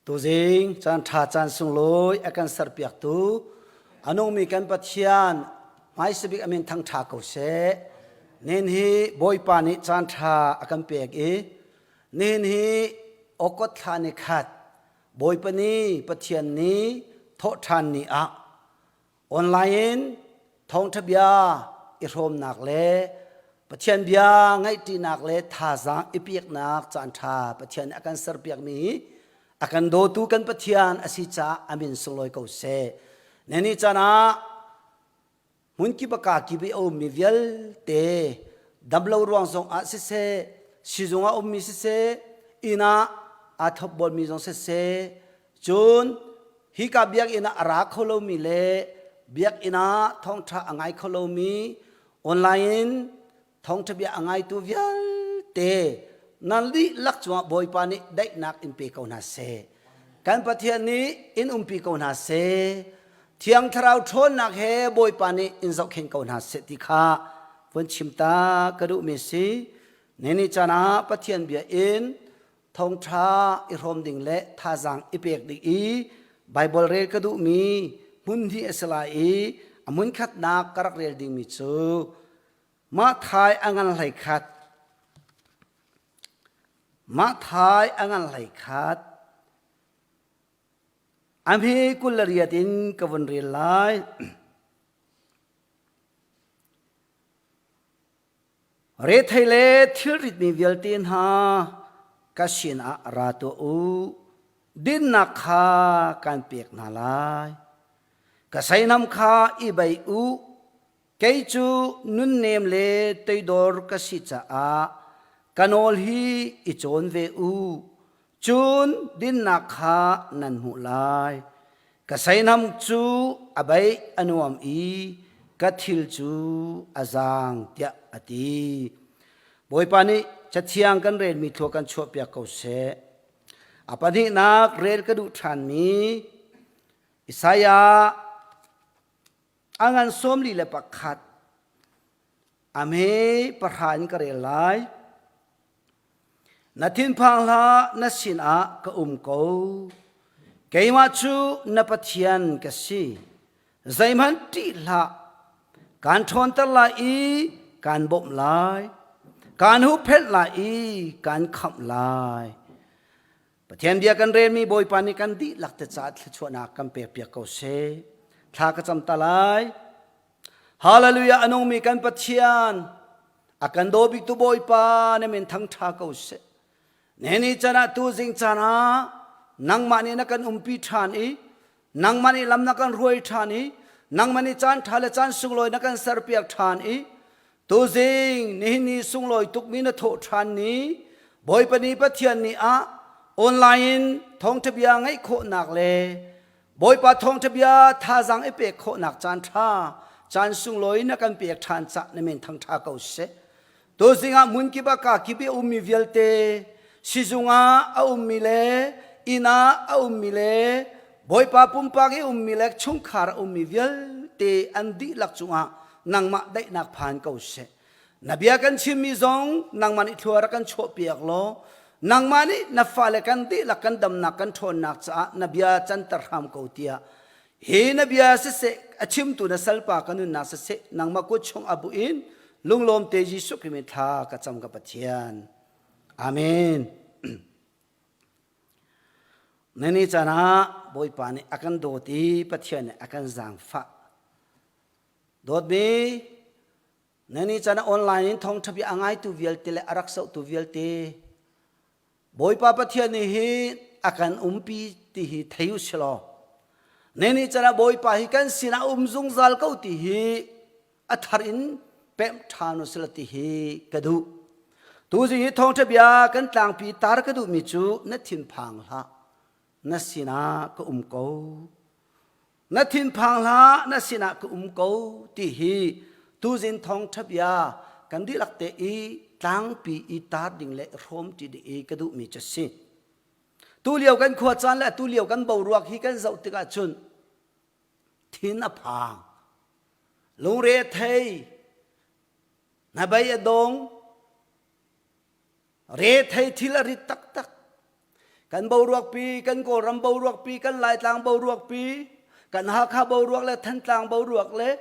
ตัวจริงจันทาจันสุงลอยอาการสัรเปียกตูอนุมีการปฏิญาณไม่สบิกอเมนทั้งทาเกาเสเน้นฮีบอยปานิจันทาอาการเปียกเน้นฮีอกดทานิขัดบอยปนีปฏิญาณนี้ทศทานนี้ออนไลน์ทองทบยาอิรมนักเลปฏิญาณเบียไงตีนักเลทาจังอิเปียกนักจันทาปฏิญาณอาการสัรเปียกนี้akan do tu kan pathian asicha amin soloi ko se neni chana munki baka ki bi o mi vial te dablo ruang song a se sizunga o mi se ina a thop bol mi jong se chun hi ka biak ina ara kholo mi le biak ina thong tha angai kholo mi online thong tha bia angai tu vial teนั่นลิลักจวบอยปานิได้นักอินปีกนาเซการปฏิญาณนี้อินปีกนาเซเทียงทราวทนนักเฮบอยปานิอินสักเข่งกนาเซติคาวันชิมตากระดูเมสีเนนิจานาปฏิญาณเบียอินทองทราอิรมดิ่งเละท่าจังอิเปกดิอีไบเบิลเรกระดูมีมุนที่เอสลาอีมุนขัดนักกระเรลดิ่งมิจูมาทายอังกันไหลขัดมาทายอังอันไหลขัดอันพีกุลเรียดินกวนเรียลายเรทไทเลทิริดมีเวลตินฮากสินอาราโตอูดินนักขาการเปียกนาลายกษัยนำขาอีใบอูเกจูนุนเนมเลตัยดอร์กสิจ้ากันอลฮีอิจอนเวอูจูนดินนักขานันหุลายกษัยนำจูอบัยอนุอัมอีกัดทิลจูอาจังเตียอตีบอยปานิจะเทียงกันเรนมีทัวกันชัวเปียกเขาเสอปนินักเรนกระดูทานมีอิสายาอังันสมลีเลปักขัดอเมประหารกระเรลายนาทินพังลานาสินอากะโกเกยมาชูนาปฏิญาณกษีใจมันติละการทนตะลาอีการบ่มลายการหุบเพชรลาอีการขับลายปฏิญาณเดียกันเรนมีบอยปานิกันดีหลักแต่จัดชวนากัมเปียเปียกเสทากระจำตะลายฮาเลลูยาอนงมีกันปฏิญาณอากันโดบิกตุบอยปาเนมินทั้งทากเสเนนี่จนะตูจิงจนะนังมันนี่นักกันปีทานีนังมันนี่ลำนักกันรวยทานีนังมันนี่จานทาเลจานสุงลอยนักกันสารเปียกทานีตูจิงนี่สุงลอยตุกมีนโถทานนี้บอยปนีปะเทียนนี่ออนไลน์ทองทบยาไงโคหนักเลยบอยปะทองทบยาท่าจังไอเปียกโคหนักจานท่าจานสุงลอยนักกันเปียกทานจะในเมนทั้งท่าเก่าเสตูจิงมุนกิบะกากิบิอุมิเวลเตสิจุงอามิเลอินาอามิเลบอยปาปุ่มปากมิเลชุงขารมิเวลเตอันดีลักจุงนังมาได้นักผ่านเก่าเสนบียกันชิมิซงนังมันอิทัวรักันโชเปียกโลนังมันนับฟาเลกันดีลักกันดำนักกันทนนักจ้านบียจันตรามเก่าเตียเฮนบียเสอชิมตุนสัลปากันุนักเสนังมากุชงอบุอินลุงลมเตจิสุขิมิทากระจำกับปะเทียนอาเมนนั่นนี่จะนะบอยปานี่อากันโดดีปะเทียนอากันจังฟ้าโดดมีนั่นนี่จะนะออนไลน์ท่องทบีอังไงตัวเวลเตเลอารักษาตัวเวลเตบอยปาปะเทียนนี่ฮีอากันปีที่ฮีเที่ยวชลอนั่นนี่จะนะบอยปาฮีกันสินะจงจัลเขาที่ฮีอัฐรินเป็มทานุสลที่ฮีกระดูตัวจีท่องทบีอากันต่างปีตารกระดูมิจูนัดทินพังละนัสสินาก็โกนัดทินพังละนัสสินาก็โกที่ฮีตูจินทองทับยากันดีลักเตอีตั้งปีอีตาดิ่งเละรวมจีดีกระดูมีจัดสิตูเลียวกันขวดจานและตูเลียวกันเบารวกฮีกันเจ้าติกาจุนทินอพังลงเรทเฮนาใบดงเรทเฮทิลริตักตัก กันเบารวกปีกันโกรำเบารวกปีกันลายตางเบารวกปีกันหาข้าเบารวกและทันตางเบารวกเละ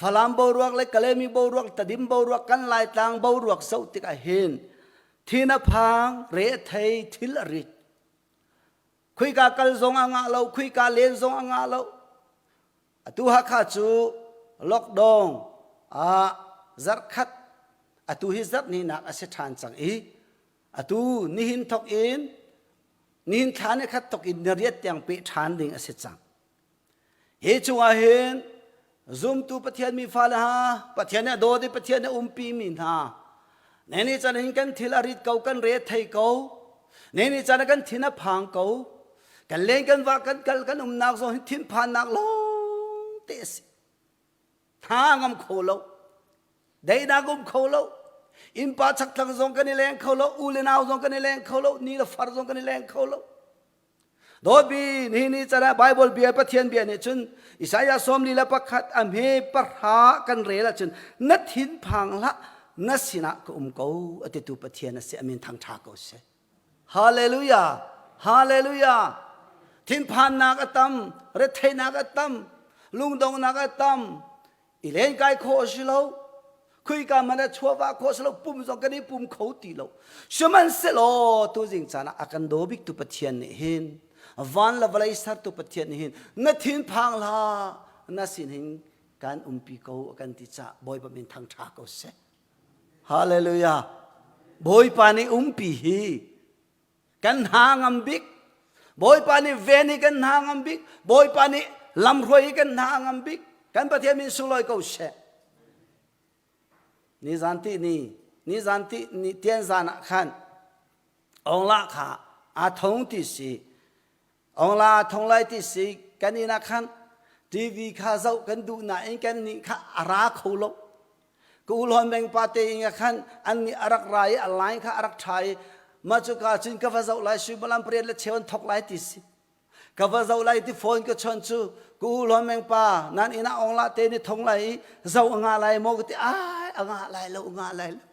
ฟลามเบารวกและกะเลมีเบารวกตะดิมเบารวกกันลายตางเบารวกเสาติกาเห็นทีนพางเรไทยทิลริดคุยกากัลซงอ่างเราคุยกาเลนซงอ่างเราตูฮักข้าจูล็อกดองจัดขัดตูฮิจัดนี่นักอาศัยทานจังตูนิหินทอกอินนิหินทานเนี่ยขัดทอกอินเรียดยังเปทานดิ่งอาศัยจังเฮจูอาเห็นซุมตูปะเทียนมีฟ้าละฮะปะเทียนเนี่ยโดดิปะเทียนเนี่ยปีมินฮะนี่จะนึกกันทิลาริดเก่ากันเรทไทยเก่านี่จะนึกกันทินพางเก่ากันเล่นกันว่ากันนักส่งทินพานนักลงเตสทางอำโคโลได้นักโคโลอินปาชักทักส่งกันนี่แรงโคโลอูเลนาวส่งกันนี่แรงโคโลนี่ละฟาร์ส่งกันนี่แรงโคโลโดบีนี่จะได้ไบเบิลเบียปะเทียนเบียเนี่ยจนอิสายาสมลีละประคัดอเมปะหากันเรละจนนัดทินพังละนัดสินะก็กูอติตุปะเทียนเสียมินทางทากูเสฮาเลลูยาฮาเลลูยาทินพันนักตัมเรทไทนักตัมลุงดงนักตัมอิเลนไกโคชิโลคุยกันมันชัวว่าโคชิโลปุ่มส่งกันนี่ปุ่มเขาตีโลชมันเสโลตัวจริงจานะอากันโดบิกตุปะเทียนเห็นวันละเวลาสัตว์ตุปะเทียนเห็นนัดทินพังละนัดสินเห็นการปีเขากันติจ่าบอยบะมินทางทากูเสฮาเลลูยาบอยปานีปีฮีกันหางอัมบิกบอยปานีเวนีกันหางอัมบิกบอยปานีลำรวยกันหางอัมบิกกันประเทศมินสุลอยกูเสนี่จันตินี่จันตินี่เตียนจานะขันองละขาอาทงติสีองละทงไลติสีกันนี่นะขันทีวีข้าเจ้ากันดูน่ะเองกันนี่ข้าอาราคูโลกูลอนแบงปาเตงขันอันนี้อารักไรอะไรข้าอารักไทยมาจุกาจินกับเจ้าไลชิบลัมเปรียเลเชวันทอกไลติสิกับเจ้าไลที่โฟนก็ชนจูกูลอนแบงปานั่นอินาองละเตนี่ทงไลเจ้างาไลโมกติอ้ายงาไลแล้วงาไลแล้ว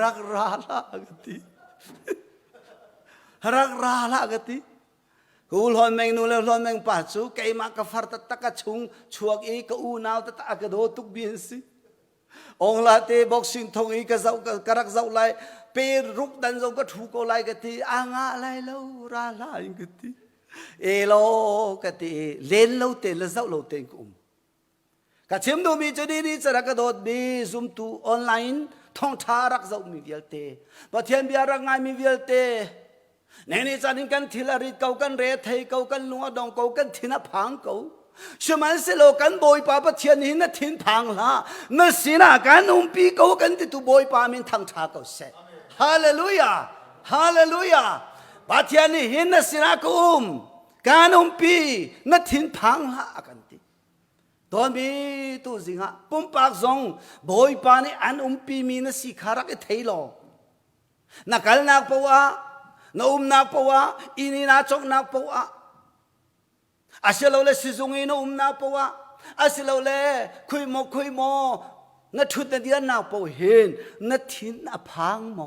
รักราละกติรักราละกติกูลอนแมงนูแล้วลอนแมงปาจูไกมากฟาร์ตตะกะชุงชวกอีกูนาวตะตะกะโดตุกบินสิองลาเตบอกสินทงอีกะเจ้ากะรักเจ้าไลเปรุกดันจงก็ถูกไลกะติอางาไลแล้วราลาอิงกะติเอโลกะติเลนแล้วเตละเจ้าเราเตงกุมกะชิมดูมีจะดีจะรักกะโดดมีซุมตูออนไลน์ท่องทารักเจ้ามีเวียลเตปะเทียนเบียรักง่ายมีเวียลเตนี่จะนิกันทิลาริเกากันเรทไทยเกากันลุงอดองเกากันทินาพังเกาชมันเสโลกันบอยปาปะเทียนหินทินพังละนสินากันปีเกากันติตุบอยปามินทางทาเกาเสฮาเลลูยาฮาเลลูยาปะเทียนหินสินากุมกันปีนทินพังละกันติตอนมีตุสิงะปุ่มปากซองบอยปานี่อันปีมีนสิขารักเทยโลนักลนักปวะna nak pawa ini na chok nak pawa asilo le sizungi na nak pawa asilo le khui mo na thut na dia nak paw hin na thin na phang mo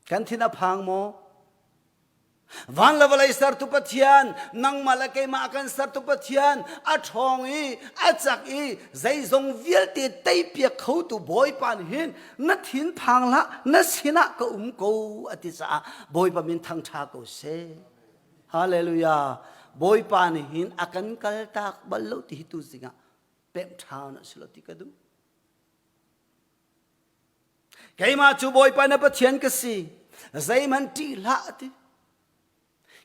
kan thin na phang mo van la wala sar tu pathian nang malake ma kan sar tu pathian a thong I a chak I zai zong vial te tai pia khau tu boy pan hin na thin phang la na sina ko ko ati sa boy pa min thang tha ko se hallelujah boy pan hin akan kal tak ballo ti tu singa pem thau na sloti ka du kaima chu boy pa na pathian ka si zai man ti la ti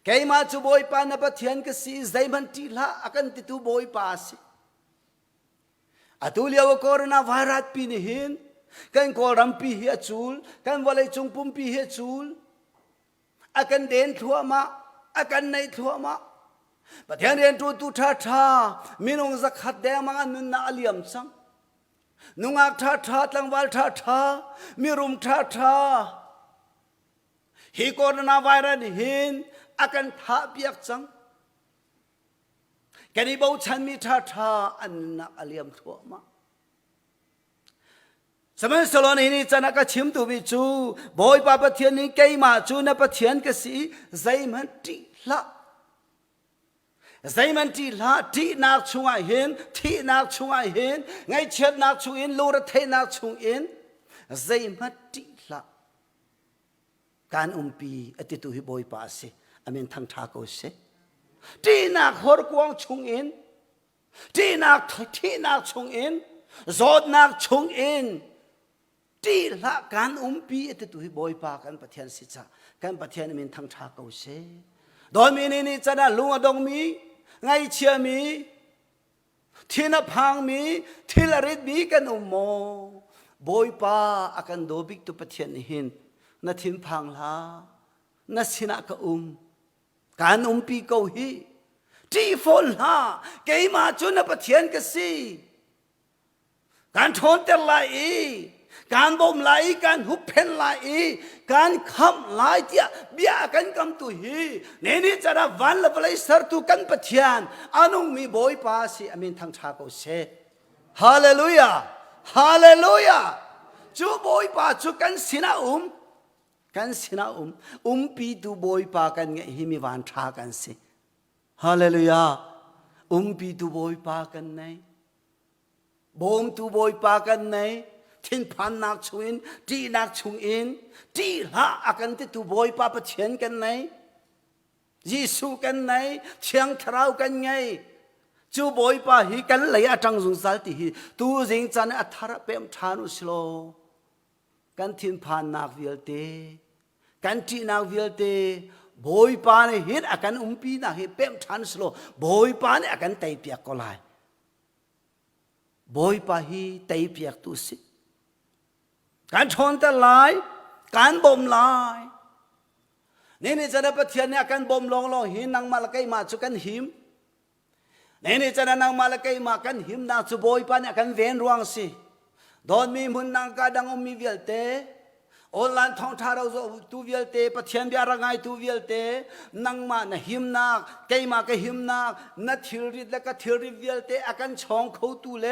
kay ma chu boy pa na pathian ka si zaiman ti la akan ti tu boy pa si atulia wa corona virus pinihin kan ko rampi hi achul kan walai chung pum pi hi achul akan den thua ma akan nei thua ma pathian den tu tha minung zakhat de ma nun na aliam chang nungak tha tlangwal tha mirum tha hi corona virus hin akan tha piak chang kani bau chan mi tha an na aliam thua ma มันสโลนี่จะนักชิมตัววิจูบอยปาปะเทียนนี่เกยมาจูนับปะเทียนก็สิใจมันตีละใจมันตีละที่นักช่วยเห็นที่นักช่วยเห็นไงเชิดนักช่วยเห็นลูระเทนักช่วยเห็นใจมันตีละการปีอติตุหิบอยปาสิอเมนทั้งทาโกเสที่นักฮอร์กวางช่วยเห็นที่นักช่วยเห็นจอดนักช่วยเห็นที่ละการปีอติตุหิบอยปากันปะเทียนสิจ้ากันปะเทียนอเมนทั้งทาโกเสโดยมีนี่จะน่าลุงอดงมีไงเชื่อมีที่นับพังมีที่ละริดมีกันโมบอยปาอากันโดบิกตุปะเทียนหินนัดทิมพังลานัดสินักการปีเกาฮีที่ฝนลาเกี่ยมาจุนปะเทียนกันสิการทนแต่ละการบ่มไหลการหุบเพนไหลการคำไหลเดียเบียกันคำตุฮีนี่จะได้วันละวันสร์ตุกันปะเทียนอานุมีบอยปาสิอามินทั้งชาโกเซฮาเลลูยาฮาเลลูยาจูบอยปาจูกันสินะกันสินะปีดูบอยปากันเงหิมีวันชากันสิฮาเลลูยาปีดูบอยปากันไหนบ่มดูบอยปากันไหนทิ้งพันนักช่วยที่นักช่วยที่ละอากันที่ตัวบอยป้าปะเชียนกันไหนยิสูกันไหนเชียงทราวกันไงจูบอยป้าฮีกันเลยอาจังสงสารที่ฮีตัวจริงจันอัฐระเปมทานุสโลกันทิ้งพันนักวิลเตกันที่นักวิลเตบอยป้าเนี่ยเห็นอากันปีนักเห็นเปมทานุสโลบอยป้าเนี่ยอากันไตเปียกก็ไล่บอยป้าฮีไตเปียกตุสิการชนแต่ลายการบ่มลายนี่จะได้ปะเทียนเนี่ยการบ่มลองหินนางมาละไกมาจุกันหิมนี่จะได้นางมาละไกมากันหิมนางจุบอยปานเนี่ยกันเวียนรวงสิโดนมีมุนนางกาดังมีเวลเตโอลันทองทาเราตูเวลเตปะเทียนเบียร์ไงตูเวลเตนางมาเนี่ยหิมนางไกมาก็หิมนางนัดทิริดแล้วก็ทิริเวลเตอากันช่องเขาตูเล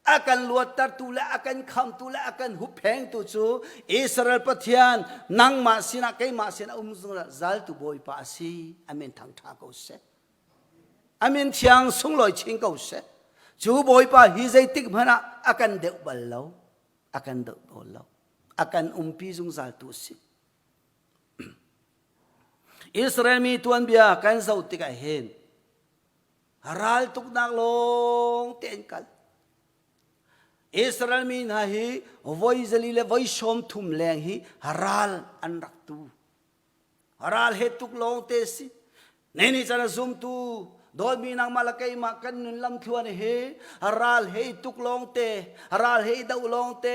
อากันลวดตัดตุลอากันคำตุลอากันหุบแพงตุจูอิสราเอลปะเทียนนังมาสินะไกมาสินะซุงละจัลตุบอยปาสีอามินทางทาโกเสอามินเทียงสุงลอยชิงโกเสจูบอยปาฮิใจติกมันอากันเดวบัลลาวอากันเดวบัลลาวอากันปีซุงจัลตุสิอิสราเอลมีตัวอันเบียกันเจ้าติกาเห็นรัลตุกนักลงเต็นกันอิสราเอลมีนะฮีวัยจลีเลวัยชมทุมแรงฮีฮารัลอันรักตูฮารัลเฮตุกลงเตสินี่จะน่าซุมตูโดยมีนางมาละไกมากันนุนลำทวนเฮฮารัลเฮตุกลงเตฮารัลเฮดาวลงเต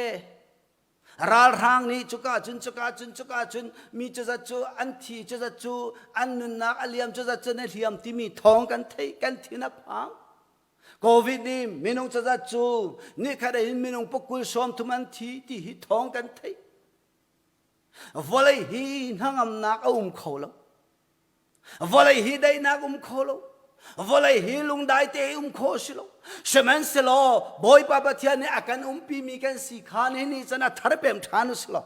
ฮารัลทางนี้จุกาจุนมีจะจัดจูอันทีจะจัดจูอันนุนนักอเลียมจะจัดจูในเทียมที่มีทองกันเทกันที่นับพังโควิดนี่มินงจะจัดจูนี่ขณะนี้มินงปกุลสอมทุมันทีที่หิท้องกันไทยวอลเลยฮีนั่งอำนักเขาแล้ววอลเลยฮีได้นักเขาแล้ววอลเลยฮีลุงได้เตะเขาสิแล้วเชมันสิแล้วบอยป้าปะเทียนเนี่ยอากันปีมีกันสีขานี่จะน่าทาร์เปมทานุสแล้ว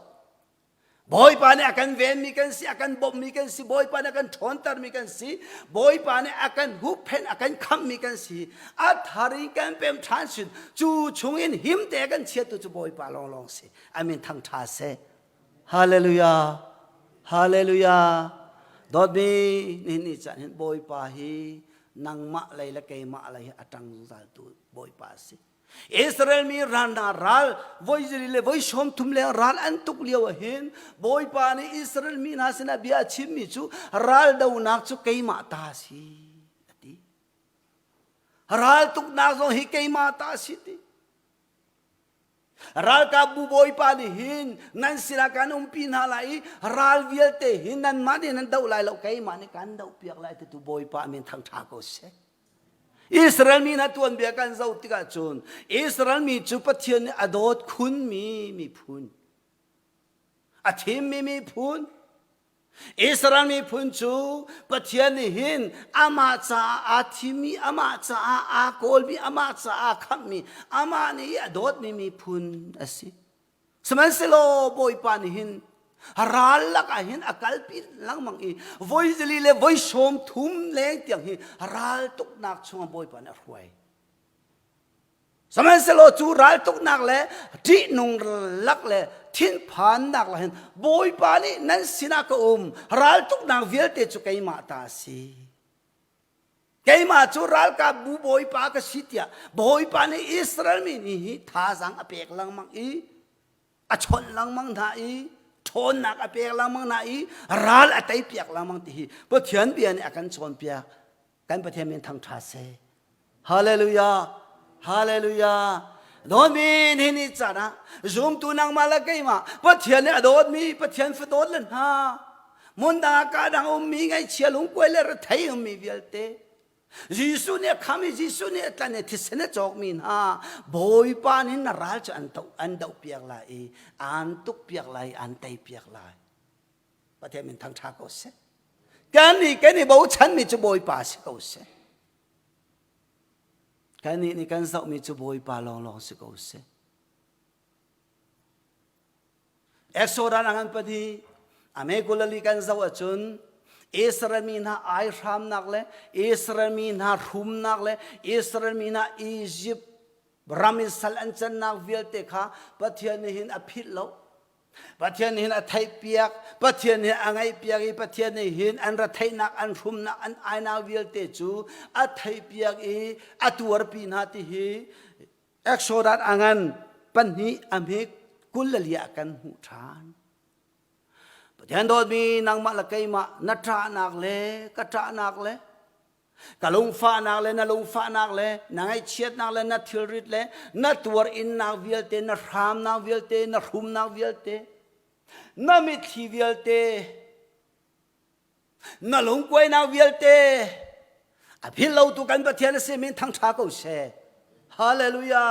บอยปาเนี่ยอากันเวนมีกันสิอากันบ่มมีกันสิบอยปาเนี่ยอากันทอนตามีกันสิบอยปาเนี่ยอากันหุบเพนอากันคำมีกันสิอาทาริกันเป็นทานสิจูชงอินหิมเตกันเชียตุจูบอยปาลองสิอามินทั้งท่าเสฮาเลลูยาฮาเลลูยาดอดมีนี่จะเห็นบอยปาฮีนังมะอะไรละเกมะอะไรอาจังจัลตุบอยปาสิอิสราเอลมีรันนารัลวัยจลีเลวัยชมทุมเลรัลอันตุกเลียวเห็นบอยปานีอิสราเอลมีนาสินะบิอาชิมมิจูรัลดาวนักจูเกยมาตาสิติรัลตุกนักจูฮิเกยมาตาสิติรัลกับบุบอยปานีหินนันสิลากันปีนาไลรัลวิลเตหินนันมาดีนันดาวไลเราเกยมาในกันดาวเปียกไลตุบอยปามีทางทางก็เสอิสราเอลมีนัดวันเบียกันเจ้าติกาจนอิสราเอลมีจุปเทียนอดอดคุณมีพูนอาทิมมีพูนอิสราเอลมีพูนจูปเทียนหินอามาซาอาทิมีอามาซาอาโกลมีอามาซาอาคัมมีอามานี่อดอดมีพูนอสิ สมัยสิโลบอยปานิหินรัลลักหินอากาลปีลังมังอีวอยจลีเลวอยชมทุ่มเลี้ยงเตียงหินรัลตุกนักชงบอยปานรวยสมัยสิโลจูรัลตุกนักเลยที่นุงลักเลยทิ้งผ่านนักเลยบอยปานี่นั่นสินักรัลตุกนักเวลเตจุกัยมาตาสีกัยมาจูรัลกับบูบอยปากสิทยาบอยปานี่อิสราเอลมีนี่ท่าสังอเปกลังมังอีอชนลังมังท่าอีชนนักอเปกลังมังนาอีรัลอตัยเปียกลังมังตีพอเทียนเบียนอากันชนเปียกกันประเทศมีทางท่าเสฮาเลลูยาฮาเลลูยาโดนมีนี่นี่จ้านะจุมตุนังมาละกัยมาพอเทียนเนี่ยโดนมีพอเทียนฝดเลยฮะมุนดากาดังมีไงเชียลุงกวยเลยระไทยมีเวลเตยิสุเนี่ยคำยิสุเนี่ยตอนนี้ที่เสนจอกมีนะบอยปานินรัลจะอันเดาเปียกลายอันตุกเปียกลายอันไตเปียกลายประเทศมันทั้งชาติก็เสกันนี่บอกฉันมีจะบอยปาสิก็เสกันนี่กันสาวมีจะบอยปาลองสิก็เสเอ็กโซดานังพอดีอเมริกุลลีกันสาวจุนอิสราเอลมีนาไอรามนักเลยอิสราเอลมีนารุมนักเลยอิสราเอลมีนาอียิปต์รามิสัลอันจันนักเวลเตค่ะประเทศนี้หินอภิโลประเทศนี้หินอัฐิเปียกประเทศนี้อังไงเปียกประเทศนี้หินอันรัฐนักอันรุมนักอันไอนักเวลเตจูอัฐิเปียกอัตัวรปีนาติฮีเอ็กโซดัสอังันปัญหีอเมริกุลลียกันหูทานยันโดมีนางมาละไกมานัทรานักเลกัทรานักเลกะลุงฟ้านักเลนลุงฟ้านักเลนางไอเชียดนักเลนทิลริดเลนตัวอินนักเวลเตนรามนักเวลเตนรุมนักเวลเตนมิทีเวลเตนลุงกวยนักเวลเตอภิเราตุกันประเทศเสมินทั้งชาติก็เสฮาเลลูยา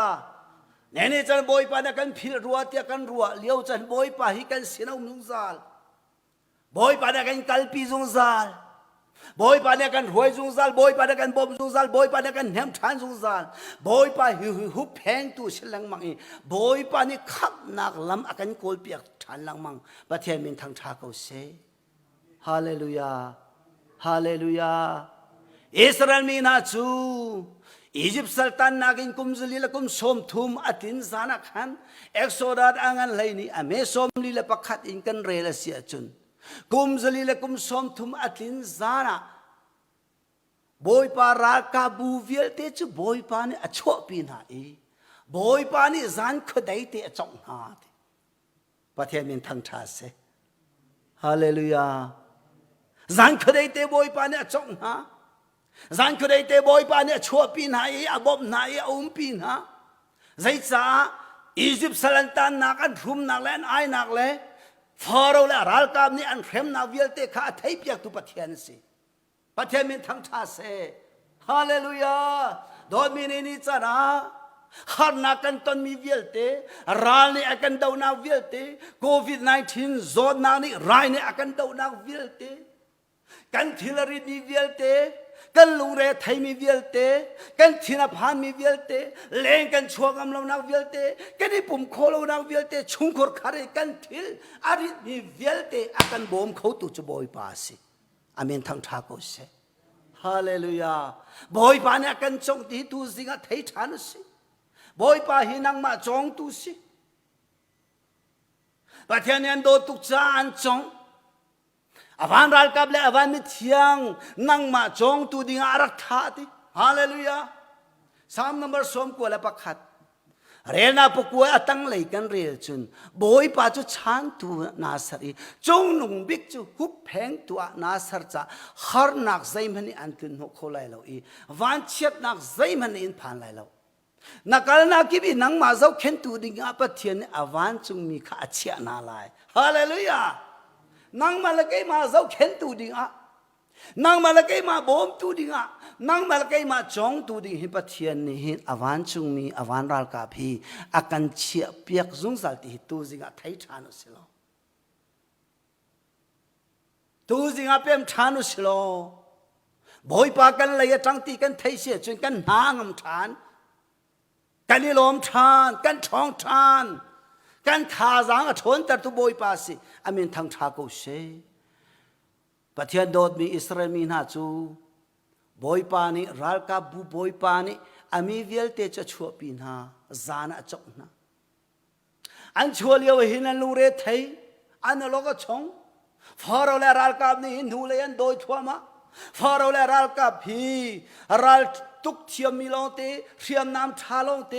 เนี่ยจันบอยปานักันพิรัวเตียกันรัวเลี้ยวจันบอยปาฮิกันเสียนมุงซาลboy pada kan kalpi zungzal boy pada kan roi zungzal boy pada kan bom zungzal boy pada kan hem than zungzal boy pa hu pheng tu silang mang boy pa ni khap nak lam akan kol piak than lang mang pathe min thang tha ko se hallelujah hallelujah israel mi na chu Egypt sultan naging kumzulila kum som thum atin zana khan exodus angan laini ame som lila pakhat in kan rela sia chun kum zalila kum som thum atin zana boy pa ra ka bu vial te chu boy pa ni acho pi na boy pa ni zan khodai te achong na te pathe min thang tha se hallelujah zan khodai te boy pa ni achong na zan khodai te boy pa ni acho pi na abob na pi na zai cha Egypt salantan na kan thum na len ai nak le Pharaoh le ral kam ni an khem na vial te kha thai piak tu pathian se pathian min thang tha se hallelujah dod mi ni chana har na kan ton mi vial te ral ni akan dau na vial te covid 19 zod na ni rai ni akan dau na vial te kan thilari ni vial te kan lungre thai mi vial te kan thina phan mi vial te leng kan chuagam lo na vial te kan ni pum kholo na vial te chungkhor khare kan thil ari mi vial te akan bom khau tu chu boy pa si amen thang tha ko se hallelujah boy pa ne akan chong ti tu zinga thai than si boy pa hinang ma chong tu si pathian an do tu cha an chong avan ral kable avan mi thiang nang ma chong tu ding arak tha ti hallelujah psalm number som ko la pakhat rena pokwa atang lei kan rel chun boy pa chu chan tu na sari chong nung bik chu hup pheng tu na sar cha har nak zai mani an tun ho kholai lo van chet nak zai mani in phan lai lo nakal na ki bi nang ma zau khen tu ding a pathian avan chung mi kha achia na lai hallelujah nang malakai ma zau khen tu ding a nang malakai ma bom tu ding a nang malakai ma chong tu ding hi pathian ni hin awan chung mi awan ral ka phi akan chia piak zung sal ti tu zinga thai thanu silo tu zinga pem thanu silo boy pa kan lai tang ti kan thai sia chun kan hangam than kan ni lom than kan chong than กันขาจางชนแต่ตุบอยปาสิอามินทางชากุเชประเทศโดดมีอิสราเอลมีนาจูบอยปานิรัลกาบูบอยปานิอามีเวลเตจะชัวปีนาจานะจงนะอันชัวเลียวหินันลูเรไทยอันโลกชงฟาโรเลรัลกาบนี่หินดูเลยอันโดยชัวมาฟาโรเลรัลกาพีรัลตุกเทียมมิลองเตเทียมน้ำชาลองเต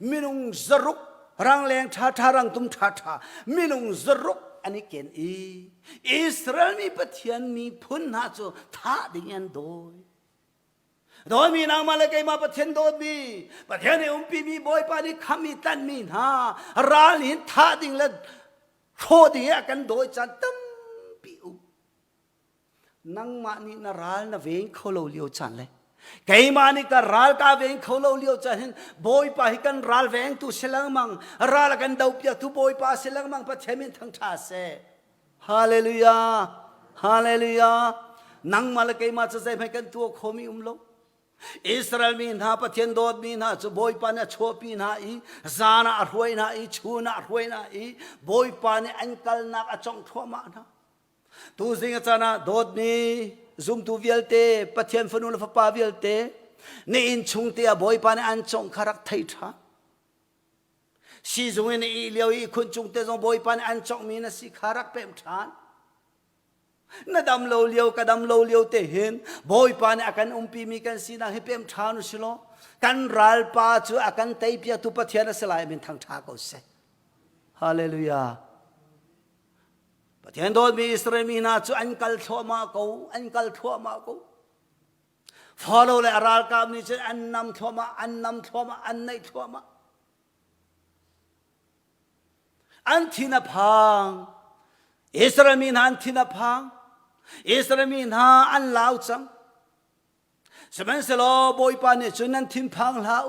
มินุงจรุกรังแรงชาชารังตุมชาชามินุงจรุกอันนี้เกณฑ์อิสราเอลมีประเทศมีพุ่นหาจูท่าดิ่งโดยมีนางมาเลกัยมาประเทศโดยมีประเทศในปีมีบอยปานิขามีตันมีนาร้านหินท่าดิ่งและโคดิ่งกันโดยจันตั้มปิวนางมานี่นาร้านน่ะเวงเขาเลี้ยวจันเลยไก่มานี่ก็รัลกาเวงเขาเลี้ยวจันบอยปาฮิกันรัลเวงตุเสลังมังรัลกันดาวเปียตุบอยปาเสลังมังประเทศมินทั้งชาเสฮาเลลูยาฮาเลลูยานางมาเลกัยมาจะใจให้กันตัวโคมีลงอิสราเอลมีนาประเทศโดดมีนาจะบอยปานะชัวปีนาอีจานะรวยนาอีชูนะรวยนาอีบอยปานะอันกัลนักจงทัวมานะตูสิงห์จานะโดดมีซุมตูเวลเตประเทศฟนุลฟปาเวลเตนี่อินชุงเตียบอยปานะอันจงคารักไทยท่าsi zung in i liao i khun chung te zong boi pan an chok mi na si kharak pem than na dam lo liao ka dam lo liao te hin boi pan akan umpi mi kan si na hi pem than silo kan ral pa chu akan tai pia tu pathian selai min thang tha ko se hallelujah pathian do mi israel mi na chu an kal thoma ko follow le aral kam ni chen an nam thoma an nei thomaอันที่นับพังอิสราเอลมีนอันที่นับพังอิสราเอลมีนอันลาวจังสมัยสโลบอยปานเนี่ยจนนั้นทิ้งพังลาว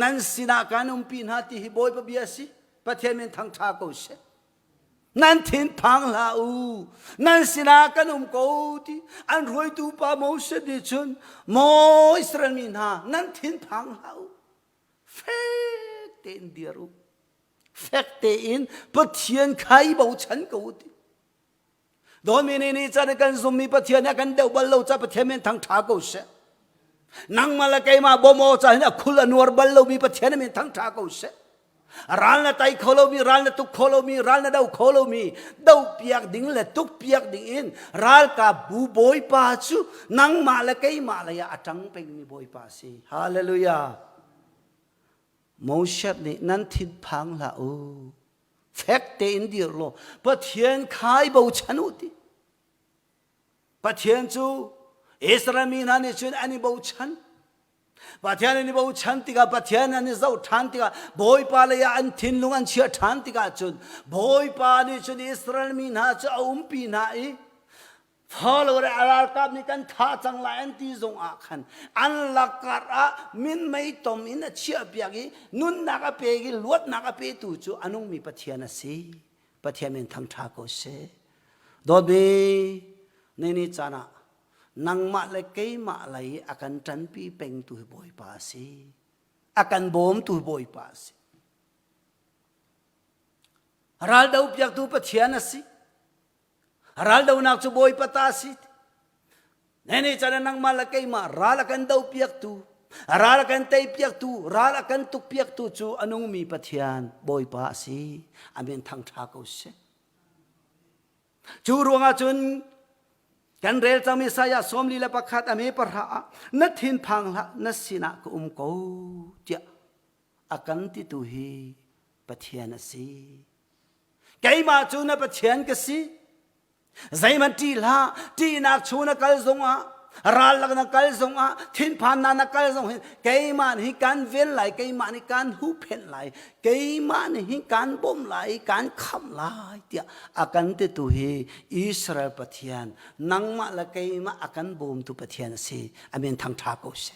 นั้นสินาการปีนาที่บอยปะเบียสิประเทศมันทั้งชาโกเชนั้นทิ้งพังลาวนั้นสินาการโกที่อันรวยตูปาโมเสดิจนโมอิสราเอลมีนนั้นทิ้งพังลาวเฟกเตนเดียรูแฟกเตอินปะเทียนใครบอกฉันกูดิโดยมีนี่จะได้กันสมมีปะเทียนกันเดาบัลลูจะปะเทียนมันทั้งชากูเสนังมาละไกมาบ่โมจะเนี่ยคุลนวรบัลลูมีปะเทียนมันทั้งชากูเสรัลน่ะไตโคโลมีรัลน่ะตุกโคโลมีรัลน่ะเดาโคโลมีเดาเปียกดิ่งและตุกเปียกดิ่งอินรัลกาบูบอยปาจูนังมาละไกมาละยาจังเป็นมีบอยปาสิฮาเลลูยาโมเสสนี่นั้นทิ้งพังละแฟกเตอินเดียโลปะเทียนขายบ่ฉันอุติปะเทียนจูอิสราเอลมีนั่นนี่จุนอันนี้บ่ฉันปะเทียนนี่บ่ฉันติกาปะเทียนอันนี้เจ้าทันติกาบอยปาเลยอันทิ้งลุงอันเชียทันติกาจุนบอยปานี่จุนอิสราเอลมีน่าจะอุ้มปีน่าอีพอเราได้อาราลกับนี่กันท่าจังไรอันที่ทรงอาคันอันลักกระมินไม่ตอมินเชื่อเปียกีนุนนักเปียกีลวดนักเปียตูจูอันนุ่งมีปะเทียนสิปะเทียนมันทั้งท่าก็เสโดยมีนี่จานะนังมาเลยเกยมาเลยอาการจันปีเป็นตัวบอยปาสิอาการบ่มตัวบอยปาสิรัลดาวเปียกตัวปะเทียนสิรัลดาวนักจูบอยปะตาสินี่จะนั่งมาละกัยมารัลกันดาวเปียกตูรัลกันเตยเปียกตูรัลกันตุกเปียกตูจูอนุมีปะเทียนบอยปะสิอามินทั้งทากอุเสจูรวงอาจุนกันเรลจามิสายาสมลีละประคัดอเมปะระนัดทินพังละนัดสินักกูเจ้าอากันติตุฮีปะเทียนสิไกมาจูนปะเทียนกสิใจมันตีละตีนักชูนักกัลซงอ่ะรัลลักนักกัลซงอ่ะทิ้งพันนักกัลซงเกยมันฮิการเวลไหลเกยมันฮิการหูเพนไหลเกยมันฮิการบ่มไหลการขำไหลเดียอากันติตุเฮอิสราเอลปะเทียนนังมาละเกยมาอากันบ่มตุปะเทียนสิอามินทั้งทากเส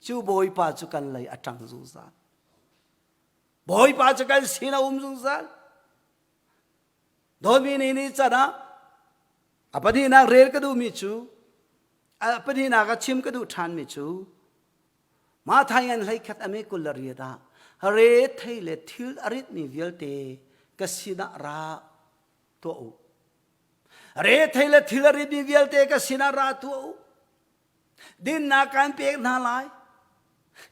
จูบอยปาจุกันเลยอาจังซูซาบอยปาจุกันสินะซูซาโดยมีนี่จะนะอปะดีนักเรียนก็ดูมิจูอปะดีนักชิมก็ดูทานมิจูมาทายันให้ขัดอเมกุลเรียดาเรทให้เลทิลอริดมีเวลเต กสินาราตัวอุเรทเลยทิลริบิเวลเตกสินาราตัวอุดินนาการเปียกนาลาย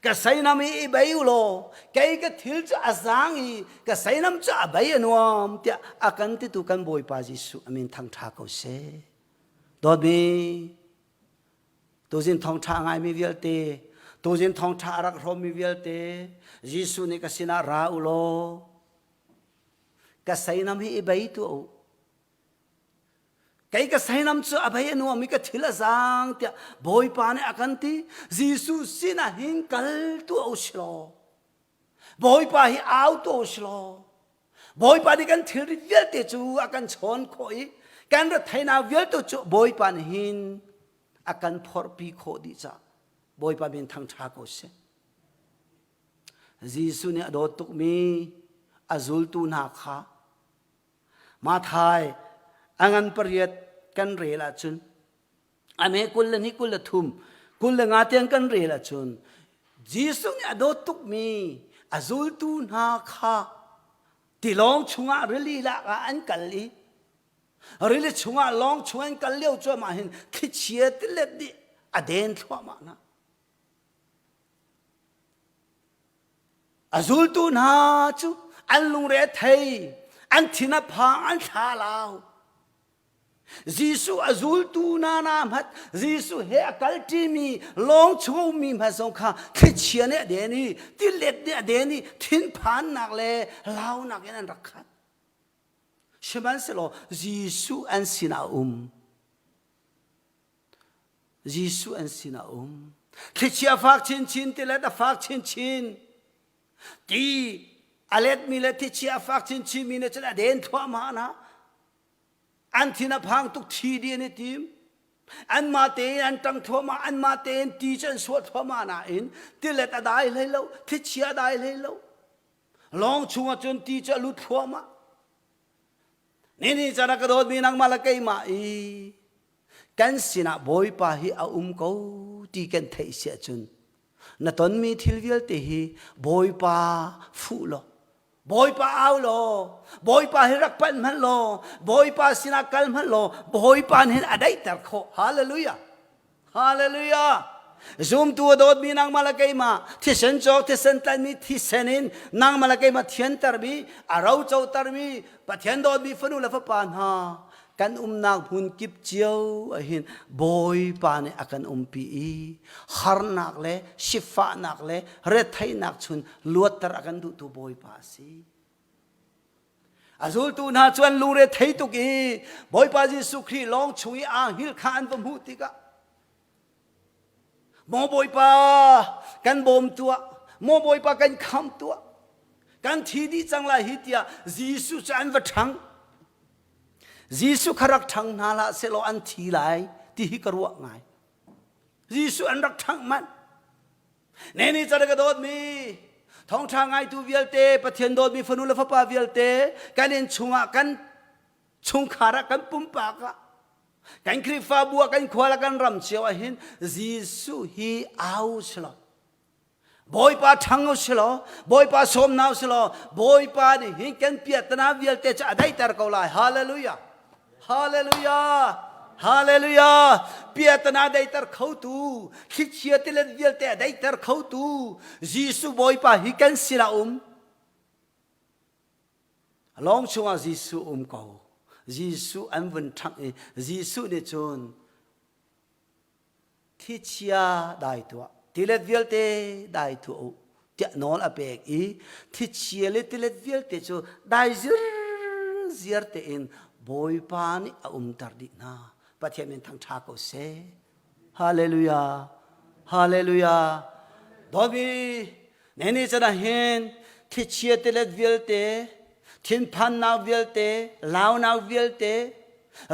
ก็ใส่น้ำอีใบอุโลแกก็ทิลจะอาสังอีก็ใส่น้ำจะใบนวมเตียอากันติตุกันบอยปาจิสุอามินทางทาเขาเสดอบีตัวจินทองทางไงมีเวลเตตัวจินทองทารักรมีเวลเตยิสุนี่ก็สินาราอุโลก็ใส่น้ำอีใบตัวไก่ก็ใส่น้ำจะอภัยนัวมีก็ทิลสังเตียบอยปานอากันติยิสุสินะหิงกัลตัวอุชโลบอยปาหิเอาตัวอุชโลบอยปานี่กันทิลเวลเตจูอากันชนคอยกันรถไถนาเวลตัวจูบอยปานหินอากันพอร์ปีโคดิจ้าบอยปาเป็นทางทาโกเซยิสุเนี่ยโดตุกมีอาซุลตูนาคามาไทยอังันปริยัดกันเรลาจุนอเมกุลนี่กุลทุมกุลงาเตียงกันเรลาจุนจีสุเนี่ยโดตุกมีอาซุลตูนาคาที่ลองชุงะเรลีละอันกัลลีเรลีชุงะลองชวนกันเลี้ยวจวมาเห็นที่เชียติเล็ดดิอเดนทั่วมานะอาซุลตูนาจูอันลุงเรทไทยอันทินาพาอันชาลาวยิสุอาซุลตูนานามัดยิสุเฮอกัลติมีลองชงมีมาสงขาที่เชียเนี่ยเดนี่ที่เล็ดเนี่ยเดนี่ทิ้นผ่านนักเลยลาวนักยันรักขัดใช่ไหมสิโลยิสุอันสินายิสุอันสินาที่เชียฝากชินชินที่เล็ดฝากชินชินที่อเลดมีเลที่เชียฝากชินชินมีเนี่ยจะเดินทั่วมานะอันที่นับพังทุกทีเดียนทีมอันมาเตนอันตั้งทั่วมาอันมาเตนตีจันสวดทั่วมานะอินที่เล็ดได้เลยแล้วที่เชียได้เลยแล้วลองชงจนตีจะลุดทั่วมานี่จะนักโดดมีนักมาละไกมาอีกันสินะบอยปาฮีอาเขาตีกันเทเสียจนนั่นตอนมีทิลวิลเตฮีบอยปาฟูโลบอยปาเอาโลบอยปาฮิรักปันมันโลบอยปาสินากัลมันโลบอยปาเห็นอะไรแต่โคฮาเลลูยาฮาเลลูยาซุมตัวโดดมีนางมาละไกมาที่เซนจอกที่เซนตันมีที่เซนินนางมาละไกมาเทียนตร์มีอาเราเจ้าตร์มีปะเทียนโดดมีฝนุละฟปานฮากันนางพุนกิบเจียวเห็นบอยปานอากันปีฮาร์นักเลยชิฟ้านักเลยเรทไทยนักชุนลวดตระกันดูตัวบอยปาสีอาซุลตูน่าชวนลูเรทไทยตุกีบอยปาจิสุขีลองช่วยอ่างฮิลขานบมุติกะโมบอยปากันบ่มตัวโมบอยปากันคำตัวกันทีดีจังไรฮิตยายิสุจะอันวัดทังยิสุขรักทังนาละเสลอันทีไลที่ฮิกรัวไงยิสุอันรักทังมันนี่จะได้กระโดดมีท้องทางไงตูเวลเตปะเทียนโดดมีฝนุลฟปาเวลเตกันเอ็นชุงะกันชุงขาระกันปุ่มปากะกันคริฟ้าบัวกันขวาละกันรำเชียวเห็นยิสุฮีเอาสลบอยปาทังเอาสลบอยปาสมนาวสลบอยปาดิหิกันเปียตนาเวลเตจะได้ตระกลายฮาเลลูยาฮาเลลูยาฮาเลลูยาเปียตนาได้ตระเขาตูคิดเชียติเลเวลเตได้ตระเขาตูยิสุบอยปาหิกันสิลาลองชัวยิสุเขายิสุอันวันทังยิสุเนี่ยจนที่เชียได้ตัวที่เลเวลเตได้ตัวจะนอนอเปกอีที่เชียเลที่เลเวลเตจนได้ziar te in boy pani tar di na pathiamen thang tha ko se hallelujah hallelujah dobi nene chana hen thi chia te let velte thin phan na velte lao na velte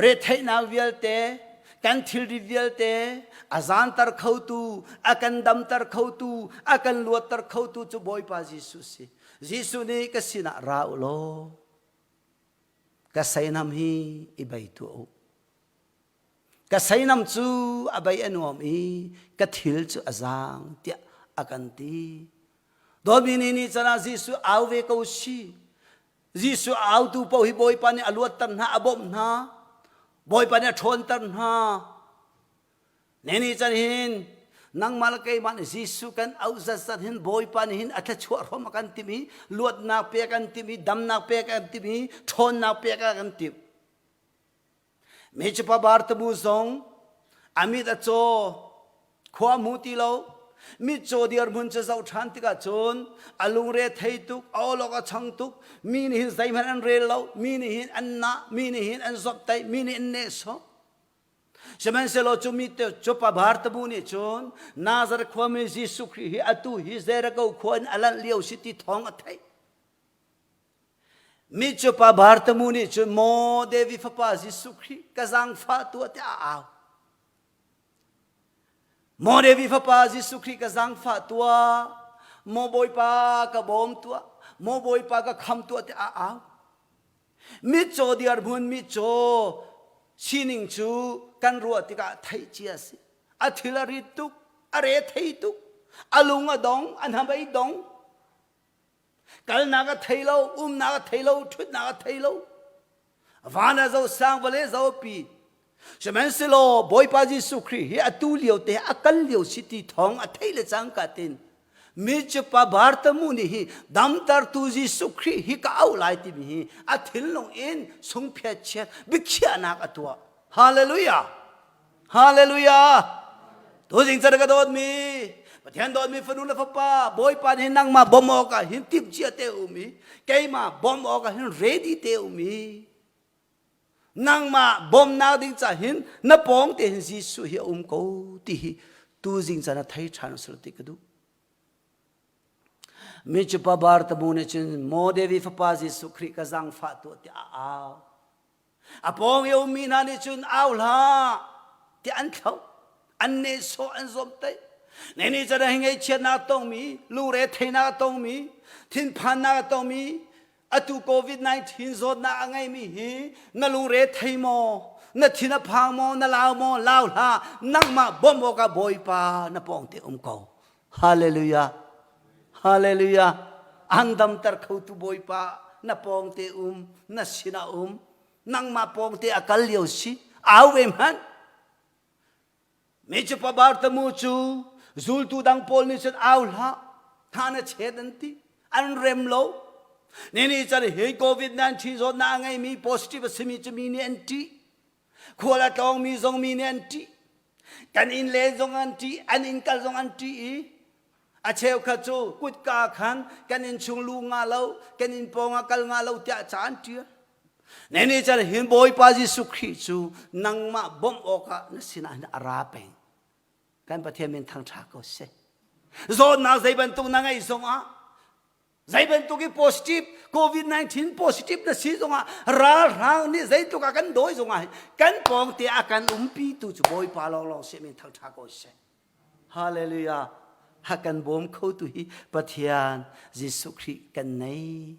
re thai na velte kan thil ri velte azan tar khautu akan dam tar khautu akan luat tar khautu chu boy pa jesus se jesus ne ka sina ra lo kasaynam hi ibay tuo kasaynam chu abay anuam i kathil chu azang tia akanti domini ni chana jisu auve ko si Jisu au tu po hi boy pa ni aluat tan ha abom na boy pa ni thon tan ha neni chan hin nang malakay man Jisu kan au zasat hin boy pa ni hin atha chua rom kan timi luat na pe kan timi dam na pe kan timi thon na pe kan tim mechi pa bar tu mu zong amit a cho khwa mu ti lo mi cho diar mun cha zau than ti ka chon alung re thei tuk aw lo ka chang tuk mi ni hin zai man an re lo mi ni hin an na mi ni hin an zop tai mi ni ne so semen se lo chu mi te cho pa bar tu mu ni chon nazar khwa me Jisu Christ hi atu hi zera ko khon alan liao siti thong a thai mi cho pa bar tu mu ni chon mo devi fa pa Jisu Christ ka zang fa tu te a mo devi fa pa Jisu Christ ka zang fa tua mo boy pa ka bom tua mo boy pa ka kham tua te a mi cho diar bun mi cho sining chu kan ruwa ti ka thai chia si athila ri tuk are thai tuk alung adong anhabai dong kal na ka thai lo na ka thai lo thut na ka thai lo vana zo sang vale zo pi semen selo boy pa Jisu Christ hi atu liao te akal liao siti thong a thai le chang ka tin mi chu pa bharta mu ni hi dam tar tu Jisu Christ hi ka au lai ti mi hi athil long in sung phya chet bikhya na ka tua hallelujah hallelujah to jing char ka dot mi pathian dot mi fanu la fa pa boy pa ni nang ma bom o ka hin tip chia te u mi kai ma bom o ka hin ready te u mi nang ma bom na ding cha hin na pong te hin Jisu hi ko ti hi tu jing cha na thai chan sel ti ka du mi chu pa bar ta bu ne chin mo devi fa pa Jisu Christ ka zang fa tu ti a pong yo mi na ni chun au la ti an thau an ne so an zom tai ne ni cha da hingai chet na tong mi lu re thai na tong mi thin phan na tong mi atu COVID-19 zot na angai mi hi na lu re thai mo na thina phang mo na lao la nang ma bom mo ka boy pa na pong te ko hallelujah hallelujah andam tar khau tu boy pa na pong te na sina nang ma pong te akal liao si awe man me chu pa bar ta mu chu zul tu dang pol ni chan aw la thana chedan ti an rem lo ne ni char he COVID-19 zo na ngai mi positive simi chu mi ni anti khola tong mi zong mi ni anti kan in le zong anti an in kal zong anti a cheu kha chu kut ka khan kan in chung lu nga lo kan in ponga kal nga lo tia chan ti ne ni char hin boy pa Jisu Christ chu nang ma bom o ka na sina na ara pe kan pathian min thang tha ko se zo na zai ban tu na ngai zong zai ban tu ki positive COVID-19 positive na si zong ra rang ni zai tu ka kan doi zong kan pong te akan pi tu chu boy pa lo se min thang tha ko se hallelujah hakan bom kho tu hi pathian Jisu Christ kan nei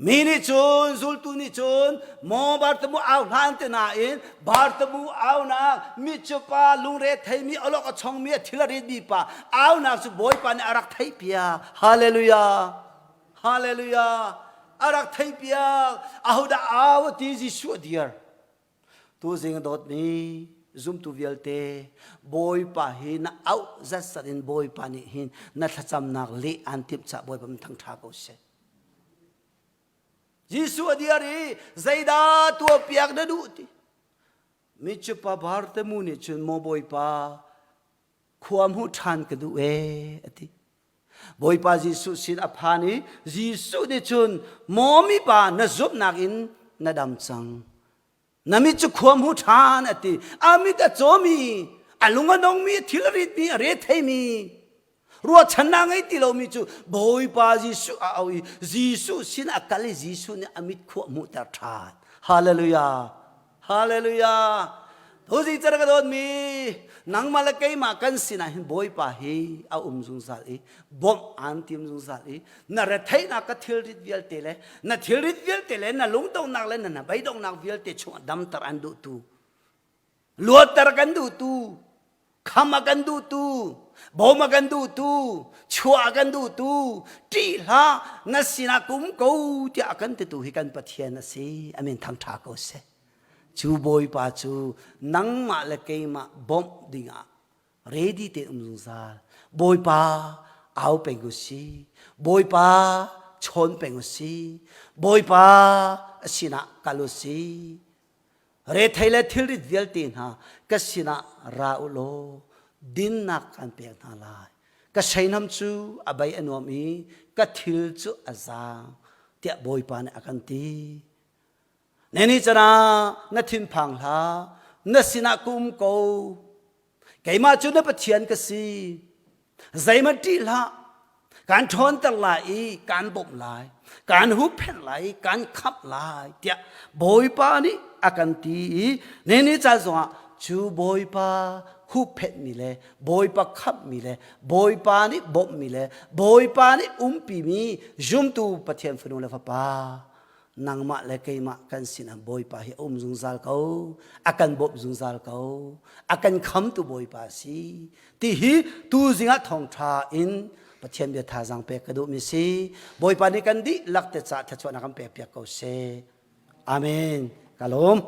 mini chun zul tu ni chun mo bar tu au lan te na in bar tu au na mi chu pa lung re thai mi alok a chong mi thila ri bi pa au na su boy pa ni arak thai pia hallelujah hallelujah arak thai pia au da au ti Jisu dear tu jing dot ni zoom tu vialte boy pa hi na au zat sarin boy pa ni hin na thacham nak le an tip cha boy pam thang tha ko se Jisu adiari zaida tu piak da du ti mi chu pa bar te mu ni chun mo boy pa khuam hu than ka du ati boy pa Jisu sin aphani Jisu ni chun mo mi pa na zup nak in na dam chang nami chu khuam hu than ati ami ta chomi alunga dong mi thilrit mi re thai mi ruwa channa ngai ti lo mi chu boy pa Jisu awi Jisu sin akali Jisu ni amit khu mu ta that hallelujah hallelujah hoji char ga don mi nang malakai ma kan sina hin boy pa hi a jung sal e bom an tim jung sal e na re thai na ka thil rit vial te le na thil rit vial te le na lung tong nak le na bai dong nak vial te chu dam tar an du tu luat tar kan du tu khama kan du tu บ่มากันดูตูชัวกันดูตูตีละนัสินากุมกูที่อากันตูให้กันปะเทียนสิอามินทางทากูเสจูบอยปาจูนังมาเลเกมาบอมดิงาเรดี้เตอุมซุงซาบอยปาเอาเป็นกุสีบอยปาชนเป็นกุสีบอยปาสินากาลุสีเรทไทยเลทิลริเดียลตีนฮะก็สินาราอุโลดินนักกันเปียกนาลายก็ใช้น้ำจูอบายอนวมีก็ทิลจูอาซาเตียบอยปาเนี่ยกันตีในนี้จะนะนัทิมพังลานัสินากุมโกไก่มาจูนับเทียนก็สิใจมันตีละการทนตลายการบ่มลายการหุบแผ่นลายการขับลายเตียบอยปานี่อากันตีในนี้จะส่งจูบอยปาหุบเพชรมีเลยบอยปาขับมีเลยบอยปานี่บ่มมีเลยบอยปานี่ปีมีจุ่มตูปะเทียนฝนุเลฟปานางมาเลกัยมากันสินะบอยปาให้จุงซาลเขาอากันบ่มจุงซาลเขาอากันคำตูบอยปาสิที่ฮีตูจิงะทองทาอินปะเทียนเบียทาจังเปกระดูมิสิบอยปานี่กันดิลักเตจ่าทัชวนักเปกเปียกเขาเซอาเมนกะลม